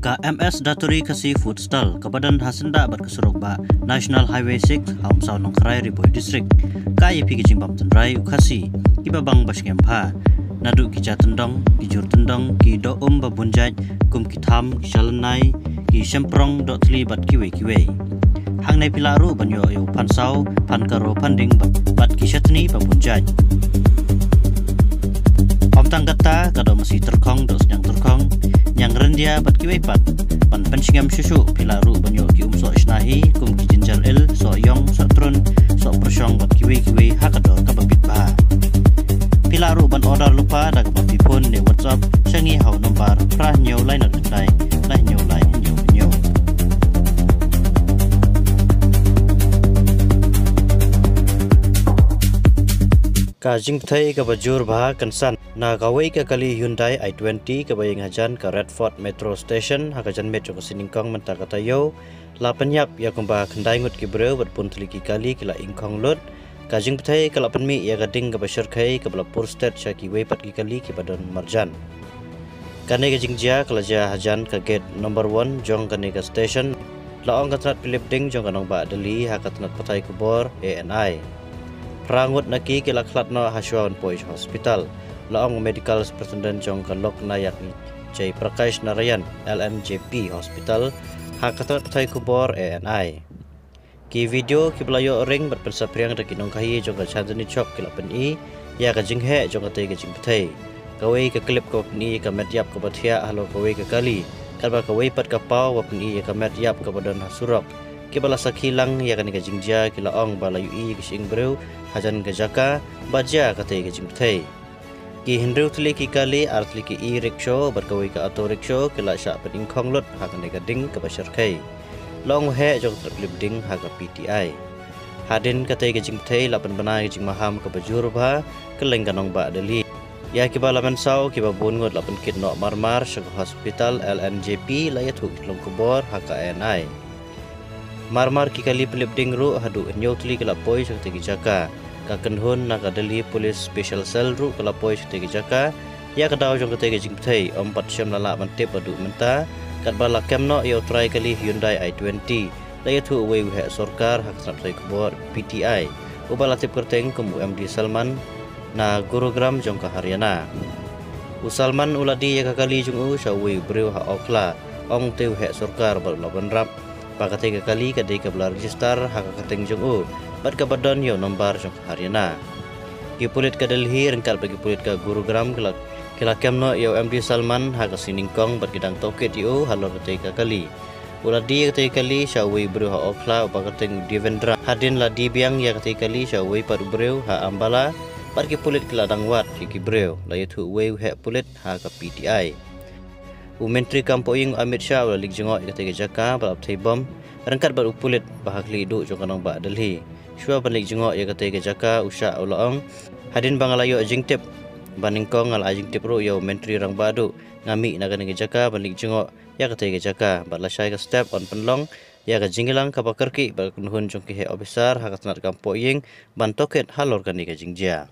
KMS Daturi Kasi Food Stall Kabadan Hasenda Berkeserok Ba National Highway 6 Haumsau Nongkrai Riboy District Kai Pi Kijing Pam Tendrai Ukasi Ibabang Basngempa Nadu Kija Tendong Kijur Tendong Ki Do Babunjaj Kum Kitam Kishalenai Ki Semprong Dot Tli Bat Kiwe Kiwe Hang Nai Pilaru Banyo Yo Pansau Pankaro Panding Bat Kishatni Babunjaj Pamtang Gata Kado Masih Terkong Dot Senyang Terkong yang rendia bat kiwai pat pan pensyngam susu pilaru banyo ki so isnahi kum ki jinjar il so yong so trun so persyong bat kiwai hakador kababit ba pilaru ban order lupa daga papipun ne WhatsApp sangi hau nombar prah nyau lain dai lah nyau lain nyau ka jingthai ka bajur ba kansan na kawai ka kali Hyundai i20 ka bayang hajan ka Redford Metro Station hakajan metro ka siningkong menta kata yo la penyap ya kumba kendai ngut ki breu bat pun teliki kali kila ingkong lot ka jingthai ka la penmi ya gading ka bashar khai ka Balapur State syaki wei pat ki kali ki badan marjan kane ka jingjia kala ja hajan ka gate number 1 jong kane ka station la ong ka trat pilip ding jong kanong ba deli hakatnat patai kubor ANI Prangut naki kila klatno Hashwan Poish Hospital Laong Medical Superintendent Jong Kalok Nayak Jai Prakash Narayan LNJP Hospital Hakatot Thai Kubor ANI Ki video ki belayo ring berpensa priang da kinong kahi jong ka chandani chok kila pen ya ka jinghe jong ka te ka jingpthai kawai ka clip ko ni ka medyap ka bathia halo kawai ka kali kalba kawai pat ka paw wa pen ka medyap ka badan hasurok ki bala sakhilang ya ka ni ka jingja kila ong balayu ki sing breu hajan ka jaka baja ka te ka jingpthai ki hindru tli ki kali artli ki rickshaw berkawai ka auto rickshaw kila sya peding khonglot hakan ka ding ka bashar khai long he jong trip ding ha ka PTI hadin ka te ka jingthai la pen banai jing maham ka bajur ba keleng kanong ba deli ya ki bala men sau ki babun ngot la pen kit no marmar syag hospital LNJP la ya thuk long kubor ha ka ANI marmar ki kali pelip ding ru hadu nyotli kala poi syag te ki jaka ka kenhun na ka deli police special cell ru kala poi syag te ki jaka ya ka daw jong ka te ka jingthai ompat syam lala mantep adu menta kat bala kemno yo try kali Hyundai i20 la ya thu wei he sarkar hak sap sai kubor PTI ubala tip kerteng kum MD Salman na Gurugram jong ka Haryana Salman uladi ya ka kali jong u sawei breu ha okla ong teu he sarkar bal laban rap pakate ka kali ka de ka bla register hak ka teng jong u bat ka badon yo nombar jong ka Haryana ki pulit ka Delhi rengkal bagi pulit ka Gurugram kila kemno yo MD Salman hak siningkong bat kidang toket yo halor te ka kali uladi ka te kali sawei breu ha okla pakateng Devendra hadin la dibiang ya ka te kali sawei pat breu ha ambala bat ki pulit kila dangwat ki breu la yathu wei he pulit ha ka PTI Menteri Kampoing Amit Shah lik jengok ka te jaka balap thai bom rengkat bat upulit bahakli du jong kanong ba Delhi shua balik jengok ya ka te jaka usha ulaong hadin bangalayo jingtip baningkong al ajing tipro yo menteri rang badu ngami na kaneng jaka balik jengok ya ka te jaka bat la syai ka step on penlong ya ka jingilang ka bakarki bal kunhun jong ki he officer hakat nat Kampoing ban toket halor kan ni ka jingjia